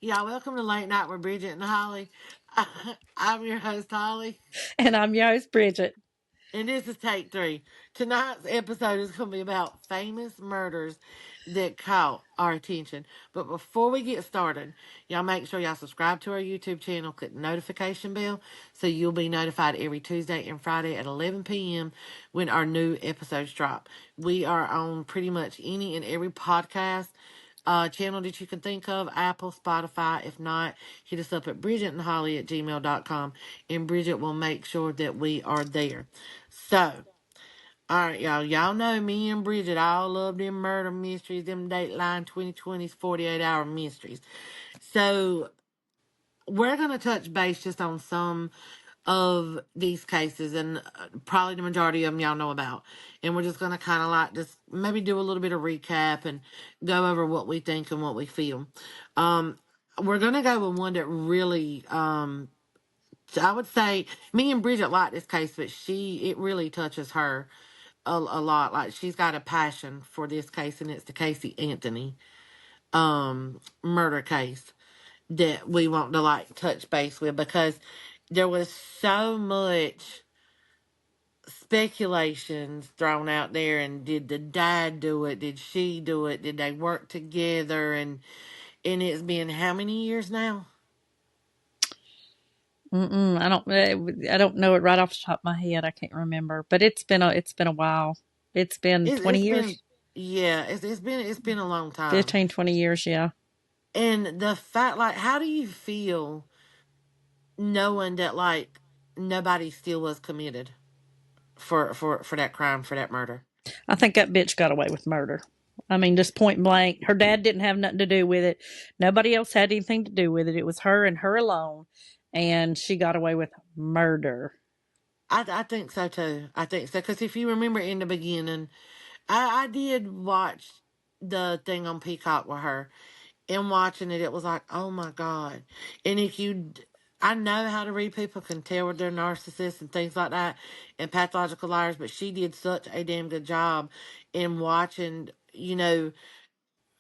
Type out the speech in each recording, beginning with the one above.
Yeah, welcome to Late Night with Bridget and Holly. I'm your host, Holly, And I'm your host, Bridget. and this is take three. Tonight's episode is going to be about famous murders that caught our attention. But before we get started, y'all make sure y'all subscribe to our YouTube channel, click the notification bell so you'll be notified every Tuesday and Friday at 11 p.m. when our new episodes drop. We are on pretty much any and every podcast channel that you can think of, Apple, Spotify. If not, hit us up at bridgetandholly at gmail.com, and Bridget will make sure that we are there. So, all right, y'all. Y'all know me and Bridget all love them murder mysteries, them Dateline 2020's 48-hour mysteries. So, we're going to touch base just on some of these cases, and probably the majority of them y'all know about. And we're just going to kind of like just maybe do a little bit of recap and go over what we think and what we feel. Um, we're going to go with one that really, I would say me and Bridget like this case, but it really touches her a lot. Like she's got a passion for this case, and it's the Casey Anthony murder case that we want to like touch base with, because there was so much speculations thrown out there. And did the dad do it? Did she do it? Did they work together? And it's been how many years now? I don't know it right off the top of my head. I can't remember, but it's been a while. It's been It's 20 it's been, years, yeah, it's been a long time. 15, 20 years. Yeah. And the fact, like, how do you feel knowing that like nobody still was committed for that crime, for that murder? I think that bitch got away with murder. I mean, just point blank. Her dad didn't have nothing to do with it. Nobody else had anything to do with it. It was her and her alone. And she got away with murder. I think so too. I think so, because if you remember in the beginning, I did watch the thing on Peacock with her, and watching it, it was like, oh my God. And I know how to read people, can tell when they're narcissists and things like that, and pathological liars, but she did such a damn good job in watching,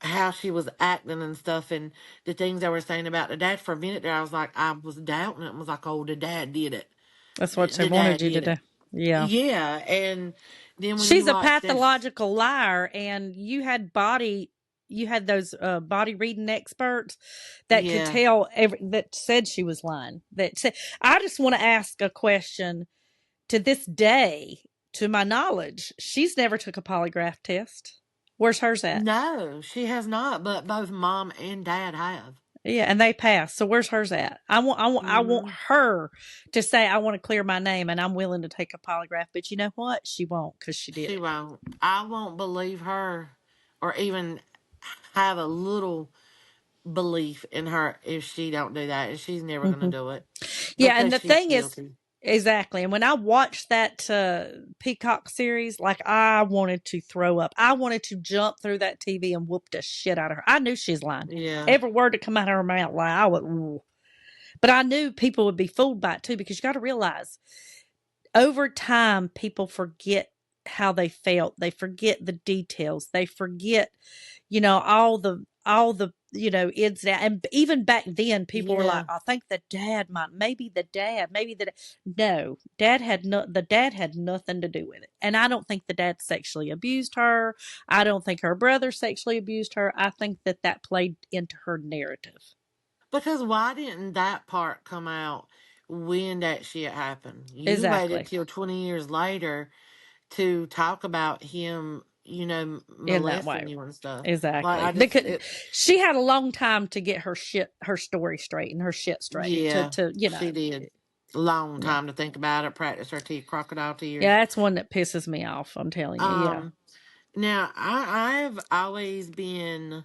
how she was acting and stuff, and the things they were saying about the dad. For a minute there, I was like, I was doubting it and was like, oh, the dad did it. That's what they The wanted dad you to did do. it. Yeah. Yeah. And then when you She's a watch this, pathological liar, and you had those body reading experts that could yeah. tell that said she was lying. That said, I just want to ask a question. To this day, to my knowledge, she's never took a polygraph test. Where's hers at? No, she has not, but both mom and dad have. Yeah, and they passed. So where's hers at? I want Hmm. her to say I want to clear my name and I'm willing to take a polygraph. But you know what? She won't because she did She it. won't. I won't believe her or even have a little belief in her if she don't do that. And she's never gonna Hmm. do it Yeah, and because the she's thing is, guilty. exactly. And when I watched that Peacock series, like I wanted to throw up. I wanted to jump through that TV and whoop the shit out of her. I knew she's lying. Yeah. Every word that come out of her mouth, like I would. Ooh. But I knew people would be fooled by it too, because you got to realize over time people forget how they felt. They forget the details. They forget, all the ins and and even back then people were like, Yeah. I think the dad might, maybe the no, dad had no the dad had nothing to do with it. And I don't think the dad sexually abused her. I don't think her brother sexually abused her. I think that played into her narrative. Because why didn't that part come out when that shit happened? You waited Exactly. till 20 years later to talk about him, In that molesting way. you and stuff. Like, Exactly. I just, Because she had a long time to get her story straight and her shit straight yeah, to she did. Long yeah. time to think about it, practice her crocodile Yeah, tears. that's one that pisses me off. I'm telling you. Yeah. Um, Now I've always been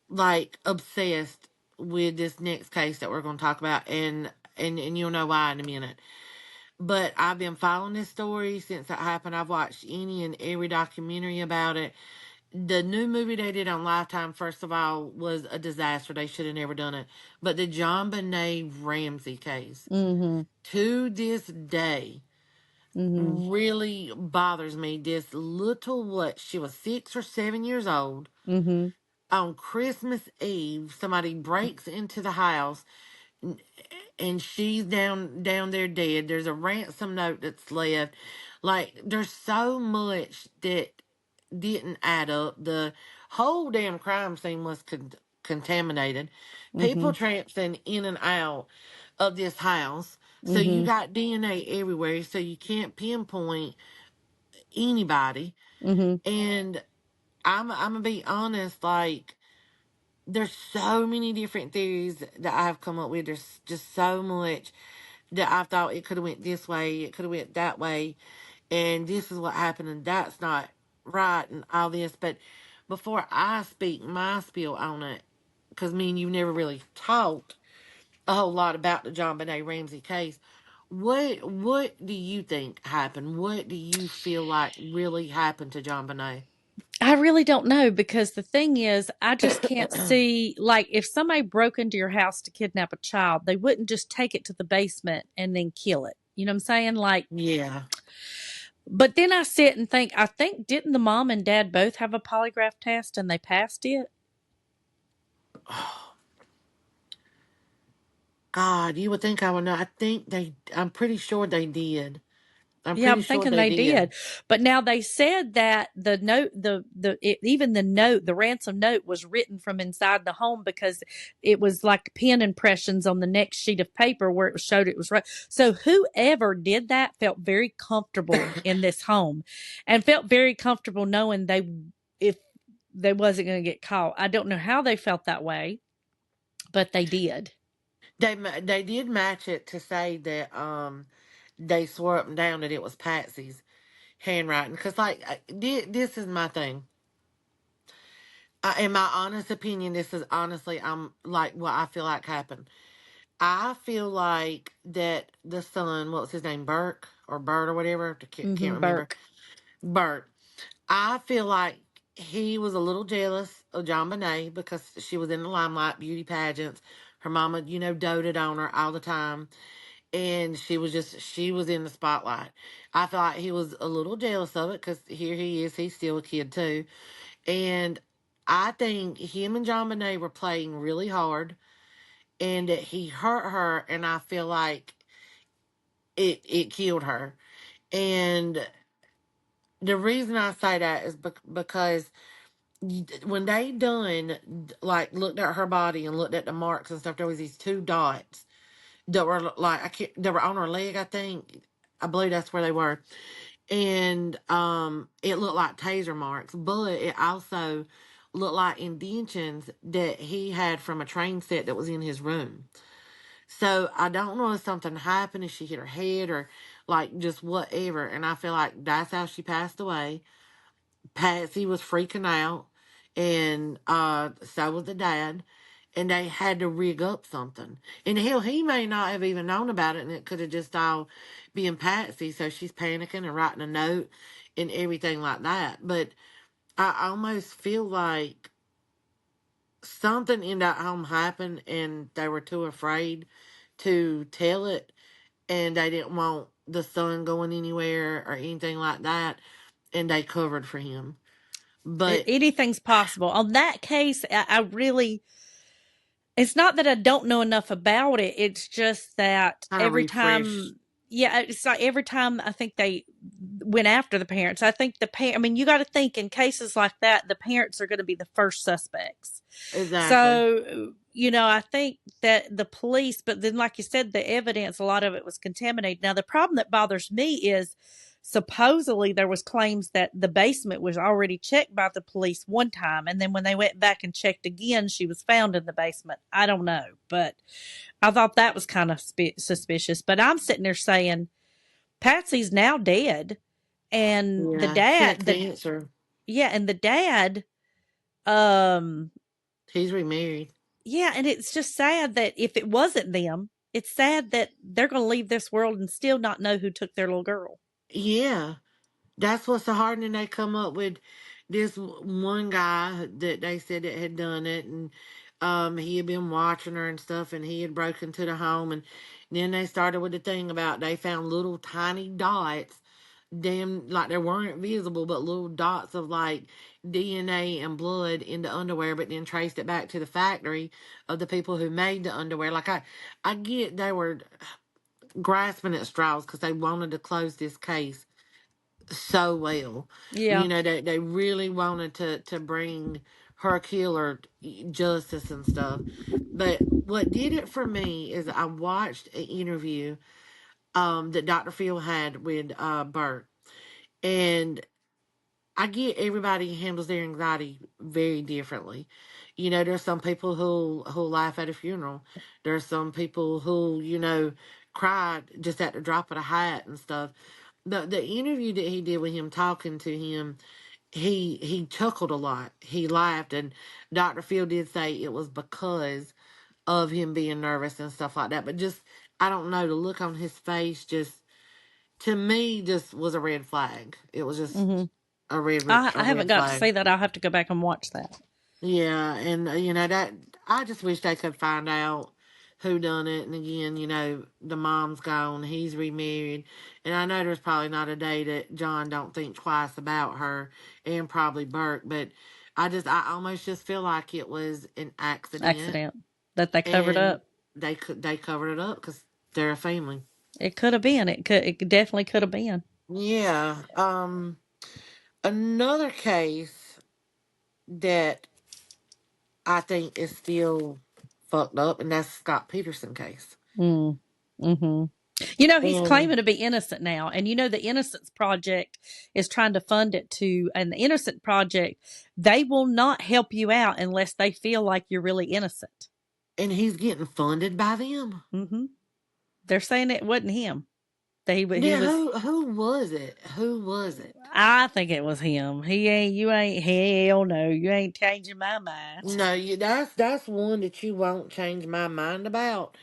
like obsessed with this next case that we're going to talk about, and you'll know why in a minute. But I've been following this story since it happened. I've watched any and every documentary about it. The new movie they did on Lifetime, first of all, was a disaster. They should have never done it. But the John Benet Ramsey case, Mm-hmm. to this day, Mm-hmm. really bothers me. This little, what, she was 6 or 7 years old. Mm-hmm. on Christmas Eve, somebody breaks into the house and she's down there dead. There's a ransom note that's left. Like there's so much that didn't add up. The whole damn crime scene was contaminated. People Mhm. tramping in and out of this house. So you Mhm. got DNA everywhere. So you can't pinpoint anybody. Mhm. And I'm gonna be honest, like there's so many different theories that I've come up with. There's just so much that I thought it could have went this way, it could have went that way, and this is what happened, and that's not right, and all this. But before I speak my spiel on it, because me and you never really talked a whole lot about the John Benet Ramsey case, what do you think happened? What do you feel like really happened to John Benet? I really don't know because the thing is, I just can't see like if somebody broke into your house to kidnap a child, they wouldn't just take it to the basement and then kill it. You know what I'm saying? Like, Yeah. but then I sit and think, I think didn't the mom and dad both have a polygraph test and they passed it? God, you would think I would know. I'm pretty sure they did. I'm Yeah, pretty I'm sure thinking they they did. did. But now they said that the note, even the note, the ransom note was written from inside the home because it was like pen impressions on the next sheet of paper where it showed it was right. So whoever did that felt very comfortable in this home and felt very comfortable knowing if they wasn't going to get caught. I don't know how they felt that way, but they did. They did match it to say that they swore up and down that it was Patsy's handwriting. Because like this is my thing. In my honest opinion, this is honestly I'm like what I feel like happened. I feel like that the son, what was his name, Burke or Bert or whatever, can't Mm-hmm, remember. Burke. Bert. I feel like he was a little jealous of John Bonet because she was in the limelight, beauty pageants. Her mama, doted on her all the time. And she was in the spotlight. I feel like he was a little jealous of it because here he is. He's still a kid too. And I think him and John Bonet were playing really hard and that he hurt her. And I feel like it killed her. And the reason I say that is because when they done like looked at her body and looked at the marks and stuff, there was these two dots that were like I can't, they were on her leg. I think I believe that's where they were, and it looked like taser marks, but it also looked like indentions that he had from a train set that was in his room. So I don't know if something happened, if she hit her head or like just whatever, and I feel like that's how she passed away. Patsy was freaking out, and so was the dad, and they had to rig up something. And hell, he may not have even known about it, and it could have just all been Patsy. So she's panicking and writing a note and everything like that. But I almost feel like something in that home happened, and they were too afraid to tell it, and they didn't want the son going anywhere or anything like that, and they covered for him. But Anything's possible. On that case, I really, it's not that I don't know enough about it. It's just that kind of every refresh. time, yeah, it's like every time I think they went after the parents, I think I mean, you got to think in cases like that, the parents are going to be the first suspects. Exactly. So, I think that the police, but then, like you said, the evidence, a lot of it was contaminated. Now, the problem that bothers me is supposedly there was claims that the basement was already checked by the police one time, and then when they went back and checked again, she was found in the basement. I don't know, but I thought that was kind of suspicious. But I'm sitting there saying Patsy's now dead, and the Yeah. She had dad, the cancer. yeah, and the dad, um, He's remarried. yeah, and it's just sad that if it wasn't them, it's sad that they're going to leave this world and still not know who took their little girl. Yeah. That's what's so hard. And they come up with this one guy that they said that had done it. And he had been watching her and stuff. And he had broken into the home. And then they started with the thing about they found little tiny dots damn, like they weren't visible, but little dots of like DNA and blood in the underwear, but then traced it back to the factory of the people who made the underwear. Like I get they were grasping at straws because they wanted to close this case so well. Yeah. You know, they really wanted to bring her killer justice and stuff. But what did it for me is I watched an interview that Dr. Phil had with Bert. And I get everybody handles their anxiety very differently. You know, there's some people who laugh at a funeral. There's some people who, you know, cried just at the drop of a hat and stuff. The interview that he did with him talking to him, he chuckled a lot. He laughed, and Dr. Phil did say it was because of him being nervous and stuff like that. But just I don't know, the look on his face just to me just was a red flag. It was just Hmm. a I haven't red got to flag. see that. I'll have to go back and watch that. Yeah, and you know that I just wish they could find out who done it. And again, you know, the mom's gone, he's remarried, and I know there's probably not a day that John don't think twice about her, and probably Burke. But I almost just feel like it was an accident, Accident that they covered and up. they covered it up because they're a family. It could have been. It definitely could have been. Yeah. Another case that I think is still fucked up, and that's Scott Peterson case. Mm. Hmm. You know, he's And claiming to be innocent now. And you know, the Innocence Project is trying to fund it too. And the Innocent Project, they will not help you out unless they feel like you're really innocent. he's getting funded by them. Hmm. They're saying it wasn't him. That he Yeah, was. who was it? Who was it? I think it was him. He ain't. You ain't. Hell no. You ain't changing my mind. No, that's one that you won't change my mind about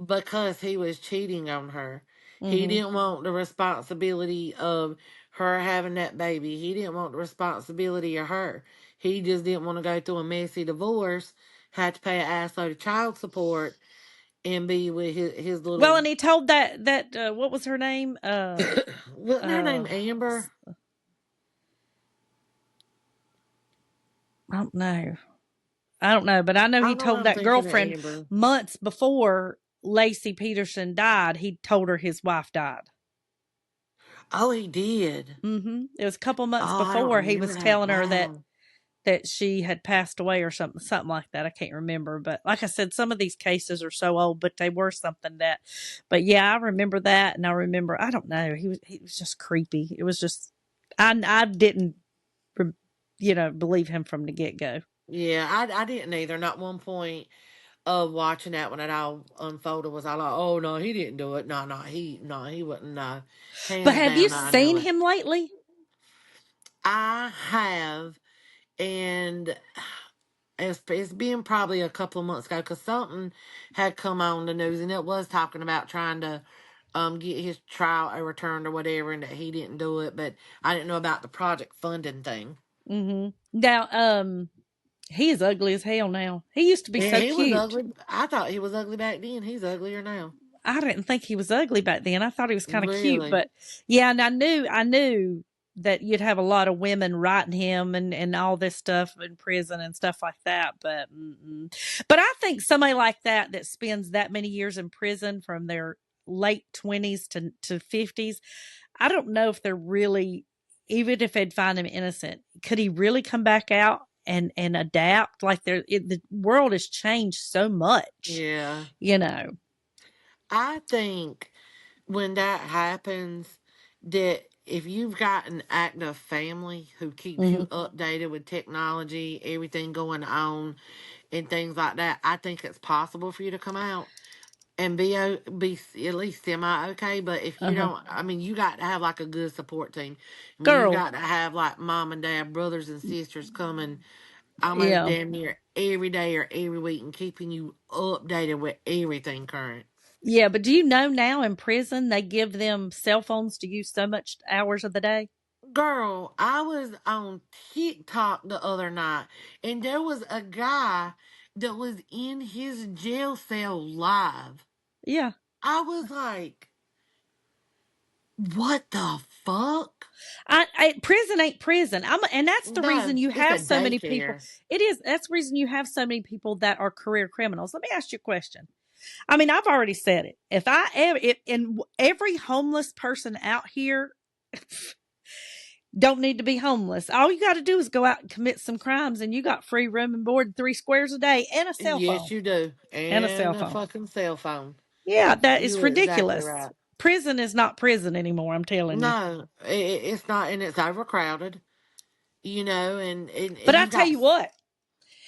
because he was cheating on her. He Hmm. didn't want the responsibility of her having that baby. He didn't want the responsibility of her. He just didn't want to go through a messy divorce, had to pay an assload of child support, and be with his Well, little. and he told that what was her name? Wasn't her name Uh, Amber? I don't know. I don't know, but I know I he know told I'm that thinking of girlfriend Amber. months before Lacey Peterson died. He told her his wife died. Oh, he did. It was a couple months Oh, I don't before he remember was that. telling her that Wow. she had passed away or something like that. I can't remember, but like I said, some of these cases are so old, but they were something that. But yeah, I remember that, and I remember I don't know. He was just creepy. It was just I didn't believe him from the get go. Yeah, I didn't either. Not one point of watching that when it all unfolded was I like, oh no, he didn't do it. No, he wouldn't. No, But hands have you down, I knew seen it. him lately? I have, and it's been probably a couple of months ago because something had come on the news and it was talking about trying to get his trial overturned or whatever, and that he didn't do it. But I didn't know about the project funding thing. Now, he is ugly as hell now. He used to be And so he was cute. ugly. I thought he was ugly back then. He's uglier now. I didn't think he was ugly back then. I thought he was kind of cute, Really? but yeah, and I knew that you'd have a lot of women writing him and all this stuff in prison and stuff like that. But I think somebody like that spends that many years in prison from their late 20s to 50s, I don't know if they're really, even if they'd find him innocent, could he really come back out and adapt? Like the world has changed so much, Yeah. you know. I think when that happens, that if you've got an active family who keeps you Hmm. updated with technology, everything going on, and things like that, I think it's possible for you to come out and be at least semi okay. But if Uh you huh. don't, I mean, you got to have like a good support team. I mean, you Girl, got to have like mom and dad, brothers and sisters coming almost yeah. damn near every day or every week and keeping you updated with everything current. Yeah, but do you know now in prison they give them cell phones to use so much hours of the day? Girl, I was on TikTok the other night and there was a guy that was in his jail cell live. Yeah. I was like, what the fuck? Prison ain't prison. And that's the reason No, you it's a have so many people. daycare. It is. That's the reason you have so many people that are career criminals. Let me ask you a question. I mean, I've already said it. If I ever, in every homeless person out here don't need to be homeless. All you got to do is go out and commit some crimes, and you got free room and board, 3 squares a day, and a cell Yes, phone. you do. And a And cell a phone. fucking cell phone. Yeah, that You is were exactly ridiculous. right. Prison is not prison anymore, I'm telling you. No, it's not, and it's overcrowded. But And I you tell got, you what,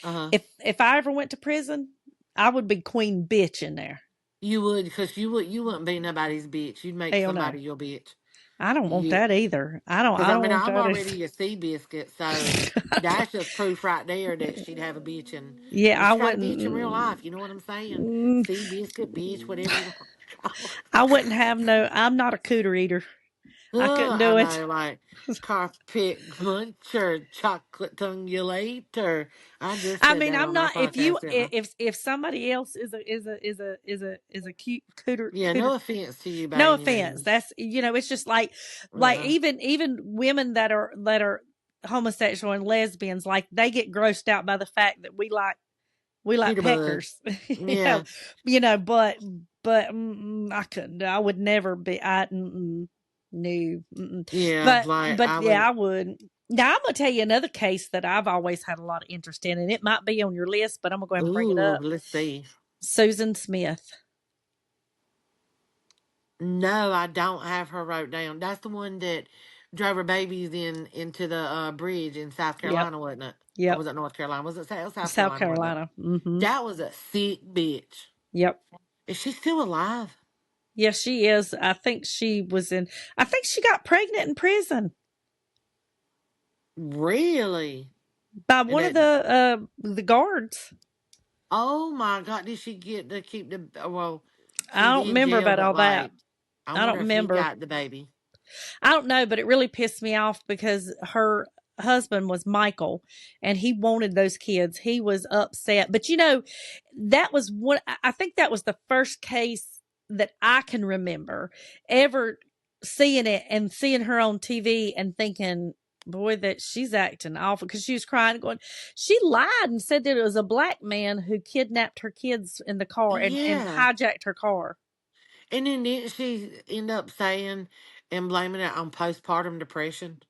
uh-huh. if I ever went to prison, I would be queen bitch in there. You would, because you wouldn't be nobody's bitch. You'd make Hell no. somebody your bitch. I don't want Yeah, that either. because I don't want I'm that already either. a sea biscuit, so that's just proof right there that she'd have a bitch, Yeah, and I she got a bitch in real wouldn't. life. You know what I'm saying? mm, Sea biscuit, bitch, whatever you want to call I wouldn't have no. I'm not a cooter eater. I couldn't I do it. know, like carpet munch or chocolate tongue or I just I said mean, that I'm on my not. If you podcast, didn't I? if somebody else is a cute Yeah, cooter. no offense to you by No any offense. means. That's it's just like Uh-uh. even women that are homosexual and lesbians, like they get grossed out by the fact that we like Peter Bud. peckers. Yeah, But I couldn't. I would never be. No. yeah, like But I yeah, would. I would. Now I'm gonna tell you another case that I've always had a lot of interest in, and it might be on your list, but I'm gonna go ahead and bring it Ooh, up. let's see. Susan Smith. No, I don't have her wrote down. That's the one that drove her babies into the bridge in South Yep. Carolina, wasn't it? Or Yep. was it North Carolina? Was it South South Carolina, wasn't it? Carolina. Mm-hmm. That was a sick bitch. Yep. Is she still alive? Yes, she is. I think she was in. I think she got pregnant in prison Really? by And one of that, the guards. oh my God, did she get to keep the, well, she I was don't in remember jail, about but all that. like, I I don't wonder if he remember. got the baby. I don't know, but it really pissed me off because her husband was Michael and he wanted those kids. He was upset. But that was what I think that was the first case that I can remember ever seeing it and seeing her on TV and thinking, boy, that she's acting awful because she was crying, going, she lied and said that it was a black man who kidnapped her kids in the car and Yeah. hijacked her car. And then didn't she end up saying and blaming it on postpartum depression?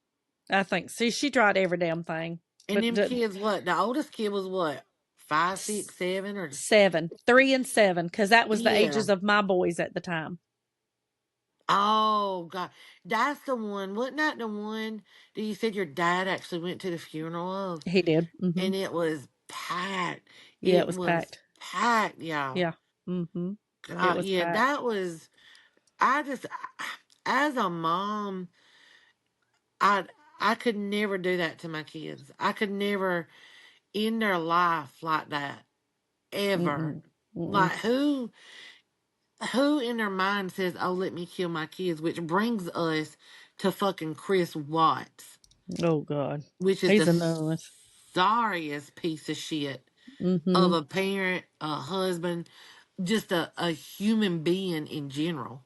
I think. See, she tried every damn thing. And But them kids, what? The oldest kid was what? Five, six, seven, or 7, 3 and 7, because that was the yeah. ages of my boys at the time. Oh God, that's the one. Wasn't that the one that you said your dad actually went to the funeral of? He did. Mm-hmm. And it was packed. Yeah, it It was was packed. packed, y'all. Yeah. Mm-hmm. It God, was yeah, packed. that was. I just, as a mom, I I could never do that to my kids. I could never end their life like that ever. Mm-mm. Mm-mm. Like who in their mind says, "Oh, let me kill my kids," which brings us to fucking Chris Watts, Oh God, which is he's the another one. sorriest piece of shit Mm-hmm. of a parent, a husband, just a human being in general.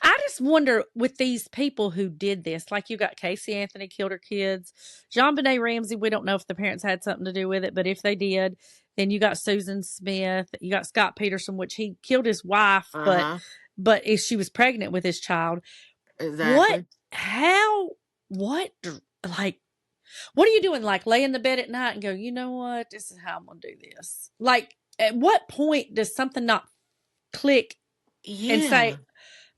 I just wonder with these people who did this, like you got Casey Anthony killed her kids, Jean Benet Ramsey. We don't know if the parents had something to do with it, but if they did, then you got Susan Smith, you got Scott Peterson, which he killed his wife, Uh but huh. but if she was pregnant with his child, what? Exactly. How? What? Like, what are you doing? Like, lay in the bed at night and go, you know what? This is how I'm gonna do this. Like, at what point does something not click and say, Yeah.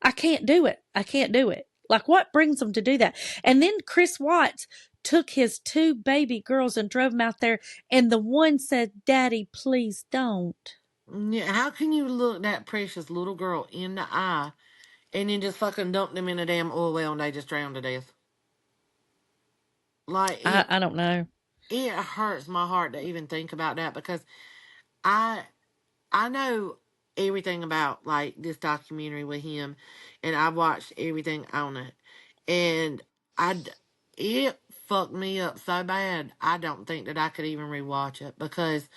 I can't do it. I can't do it. Like, what brings them to do that? And then Chris Watts took his 2 baby girls and drove them out there, and the one said, Daddy, please don't. Yeah. How can you look that precious little girl in the eye and then just fucking dump them in a damn oil well and they just drown to death? Like I don't know. it hurts my heart to even think about that because I I know everything about like this documentary with him, and I've watched everything on it, and it fucked me up so bad. I don't think that I could even rewatch it because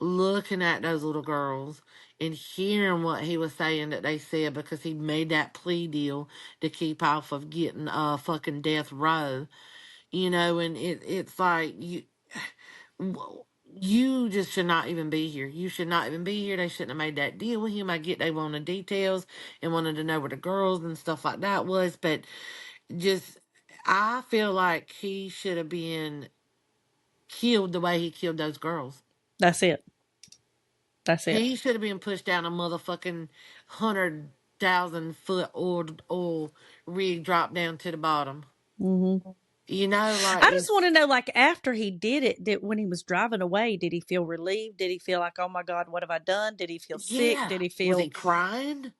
looking at those little girls and hearing what he was saying that they said because he made that plea deal to keep off of getting fucking death row, and it's like well, you just should not even be here. You should not even be here. They shouldn't have made that deal with him. I get they wanted details and wanted to know where the girls and stuff like that was, but just I feel like he should have been killed the way he killed those girls. That's it. That's it. He should have been pushed down a motherfucking 100,000 foot oil rig, drop down to the bottom. Hmm. Like I just want it's to know, like, after he did it, did when he was driving away, did he feel relieved? Did he feel like, oh my God, what have I done? Did he feel sick? yeah. Did he Was he feel? crying?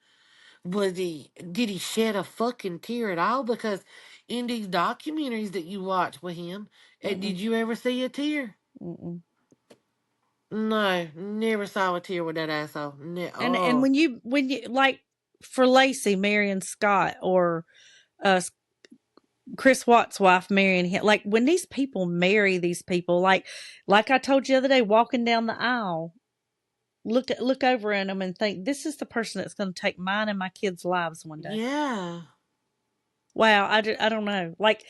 Did he shed a fucking tear at all? Because in these documentaries that you watch with him, Mm-mm, did you ever see a tear? mm-mm. No, never saw a tear with that asshole. And Oh, when you like for Lacey marrying Scott, or uh Chris Watt's wife marrying him, like when these people marry these people, like I told you the other day, walking down the aisle, look over at them and think, this is the person that's going to take mine and my kids' lives one day. yeah. Wow, I don't know, like.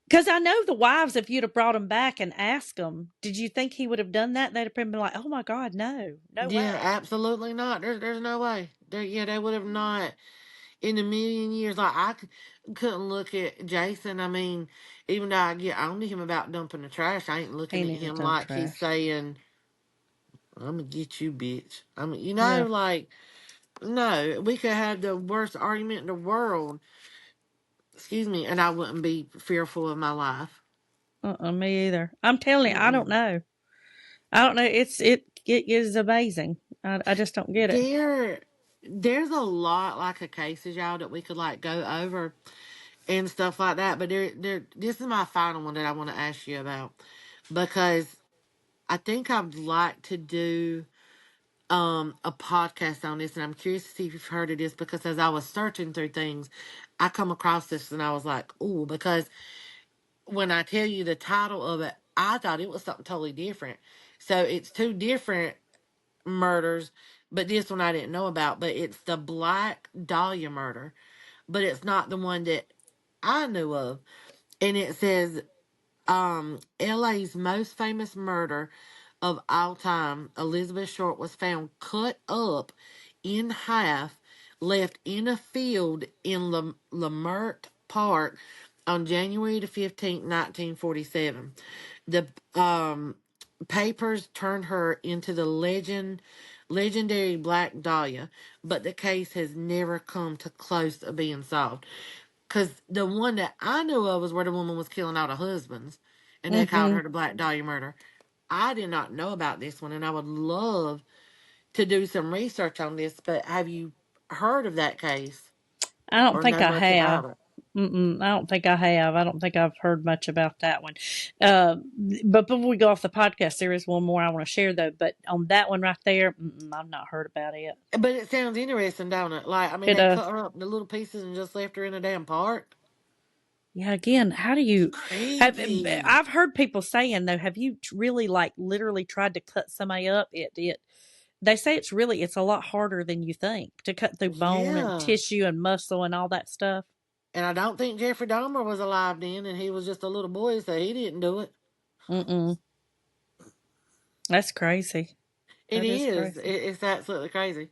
Because I know the wives, if you'd have brought them back and asked them, did you think he would have done that? They'd have been like, oh my God, no, no Yeah, way. absolutely not. There's no way. Yeah, they would have not in a million years. Like couldn't look at Jason. I mean, even though I get on to him about dumping the trash, I ain't He looking at needs to him dump like he's trash. saying, "I'm gonna get you, bitch." I mean, Yeah. like no, we could have the worst argument in the world. Excuse me, and I wouldn't be fearful of my life. Me either. I'm telling you, I don't Mm-mm. know. I don't know. It is amazing. I just don't get it. There, there's a lot like of cases, y'all, that we could like go over and stuff like that. But this is my final one that I want to ask you about because I think I'd like to do a podcast on this, and I'm curious to see if you've heard of this because as I was searching through things, I come across this and I was like, "Ooh!" Because when I tell you the title of it, I thought it was something totally different. So it's two different murders, but this one I didn't know about. But it's the Black Dahlia murder, but it's not the one that I knew of. And it says LA's most famous murder of all time, Elizabeth Short was found cut up in half, left in a field in Lamert Park on January the 15th, 1947. The papers turned her into the legendary Black Dahlia, but the case has never come to close to being solved. Because the one that I knew of was where the woman was killing all the husbands, and they called Mm-hmm. her the Black Dahlia murder. I did not know about this one, and I would love to do some research on this. But have you heard of that case I don't or think know I much have. about it? I don't think I have. I don't think I've heard much about that one. Uh, but before we go off the podcast, there is one more I want to share though. But on that one right there, I've not heard about it. But it sounds interesting, don't it? Like, I mean, It they cut her up into little pieces and just left her in a damn park. Yeah. Again, how do It's you have? creepy. I've heard people saying though, have you really like literally tried to cut somebody up? It. They say it's a lot harder than you think to cut through bone and Yeah. tissue and muscle and all that stuff. And I don't think Jeffrey Dahmer was alive then, and he was just a little boy, so he didn't do it. Mm-mm. That's crazy. It That is is. crazy. It's absolutely crazy.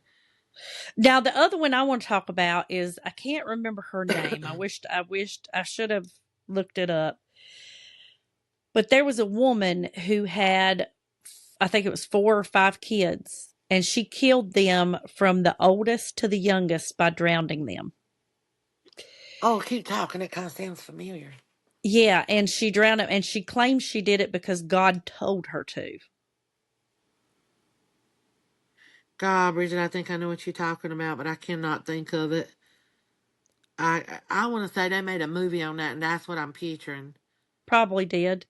Now the other one I want to talk about is I can't remember her name. I wished I should have looked it up. But there was a woman who had, I think it was 4 or 5 kids, and she killed them from the oldest to the youngest by drowning them. Oh, keep talking. It kind of sounds familiar. Yeah, and she drowned them, and she claims she did it because God told her to. God, Bridget, I think I know what you're talking about, but I cannot think of it. I want to say they made a movie on that, and that's what I'm picturing. Probably did.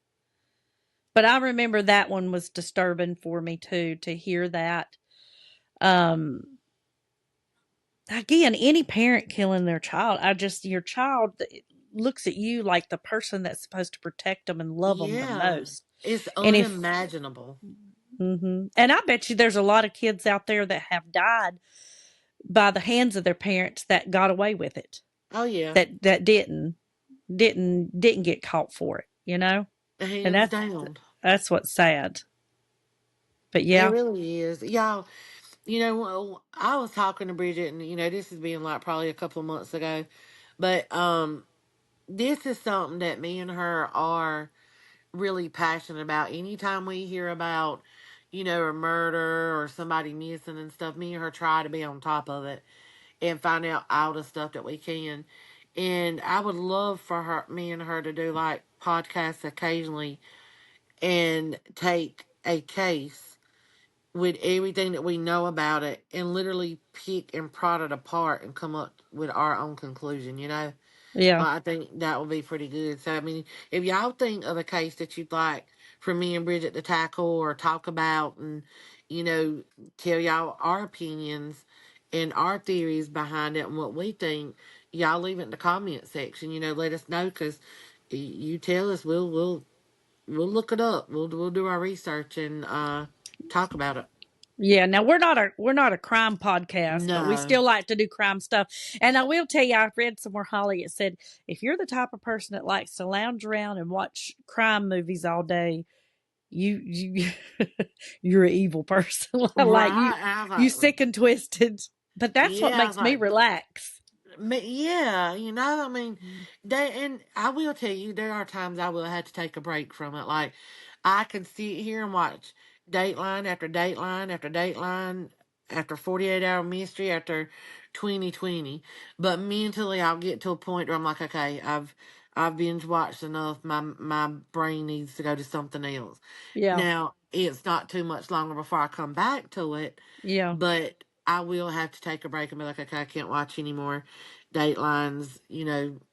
But I remember that one was disturbing for me too, to hear that. Um Again, any parent killing their child, your child looks at you like the person that's supposed to protect them and love them the Yeah, most. it's And if unimaginable. And I bet you there's a lot of kids out there that have died by the hands of their parents that got away with it. Oh yeah, That didn't get caught for it, you know? And hands down. that's what's sad. But It yeah. really is, y'all. Well, I was talking to Bridget, and this has been like probably a couple of months ago, but this is something that me and her are really passionate about. Anytime we hear about, a murder or somebody missing and stuff, me and her try to be on top of it and find out all the stuff that we can. And I would love for me and her to do like podcasts occasionally and take a case with everything that we know about it and literally pick and prod it apart and come up with our own conclusion. Yeah. Well, I think that would be pretty good. So, I mean, if y'all think of a case that you'd like for me and Bridget to tackle or talk about and, you know, tell y'all our opinions and our theories behind it and what we think, y'all leave it in the comment section. Let us know because you tell us, we'll look it up. We'll do our research and talk about it. Yeah, now we're not a crime podcast, but we No. still like to do crime stuff. And I will tell you, I read somewhere, Holly, it said if you're the type of person that likes to lounge around and watch crime movies all day, you you're an evil person. Like Right. I was you like, sick and twisted. But that's what yeah, I was makes me like, relax. Yeah, I mean, and I will tell you, there are times I will have to take a break from it. Like, I can sit here and watch Dateline after Dateline after Dateline after 48 Hour Mystery after 2020, but mentally I'll get to a point where I'm like, okay, I've binge watched enough. My brain needs to go to something else. Yeah. Now, it's not too much longer before I come back to it, Yeah. but I will have to take a break and be like, okay, I can't watch anymore Datelines,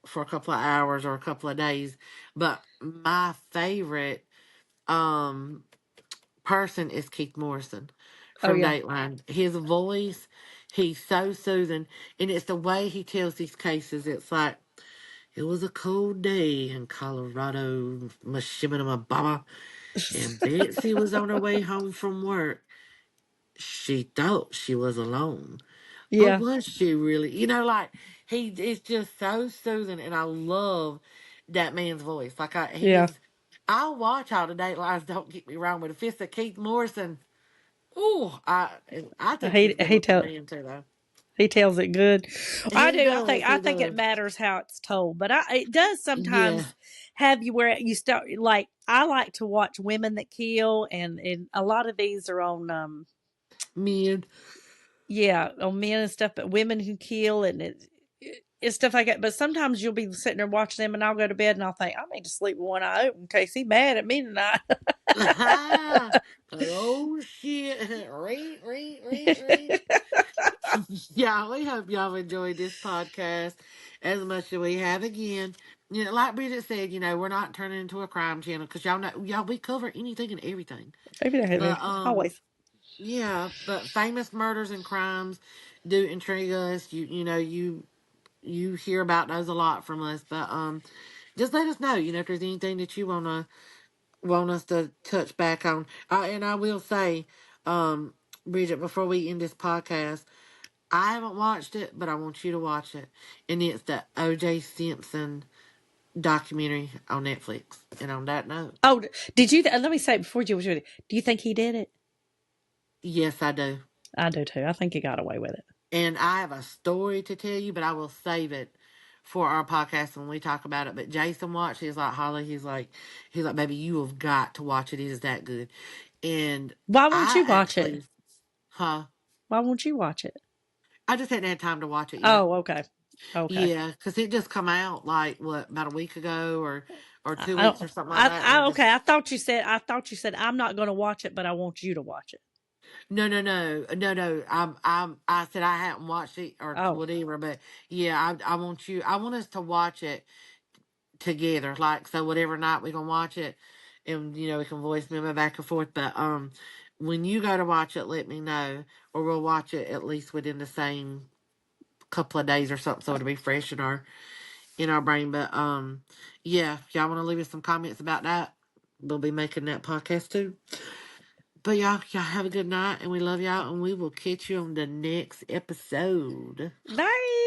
for a couple of hours or a couple of days. But my favorite um person is Keith Morrison Oh from yeah. Dateline. His voice, he's so soothing, and it's the way he tells these cases. It's like it was a cold day in Colorado, Mashimina, and Betsy was on her way home from work. She thought she was alone. But Yeah. was she really? Like he is just so soothing, and I love that man's voice. Like Yeah. I'll watch all the Datelines. Don't get me wrong, but if it's a Keith Morrison, oh, I think he's a good He looking tell man too, though. he tells it good. I He do. does, I he think it does. matters how it's told, but it does Yeah, sometimes have you where you start like I like to watch women that kill, and a lot of these are on men. yeah on men and stuff, but women who kill it's stuff like that. But sometimes you'll be sitting there watching them, and I'll go to bed and I'll think I need to sleep with one eye open in case he's mad at me tonight. Oh shit! Read, read, read, read. Yeah, we hope y'all enjoyed this podcast as much as we have. Again, like Bridget said, we're not turning into a crime channel because y'all, we cover anything and everything. Maybe But always. yeah, but famous murders and crimes do intrigue us. You hear about those a lot from us. But just let us know. If there's anything that you want us to touch back on. And I will say, Bridget, before we end this podcast. I haven't watched it, but I want you to watch it. And it's the O.J. Simpson documentary on Netflix. And on that note, Oh, did you? Let me say before you was ready. Do you think he did it? yes, I do. I do too. I think he got away with it. And I have a story to tell you, but I will save it for our podcast when we talk about it. But Jason watched. He's like, Holly. He's like, baby, you have got to watch it. It is that good. And Why won't I you watch it? actually, huh? Why won't you watch it? I just hadn't had time to watch it yet. Oh, okay. Okay. Yeah, because it just come out like what about a week ago or I, 2 weeks I or something like that, and I okay. just I thought you said I'm not going to watch it, but I want you to watch it. no. I said I hadn't watched it or Oh, whatever, but yeah, I want you. I want us to watch it together. Like so, whatever night we gonna watch it, and we can voice memo back and forth. But when you go to watch it, let me know, or we'll watch it at least within the same couple of days or something, so it'll be fresh in our brain. But yeah, if y'all want to leave us some comments about that, we'll be making that podcast too. But y'all have a good night, and we love y'all, and we will catch you on the next episode. Bye.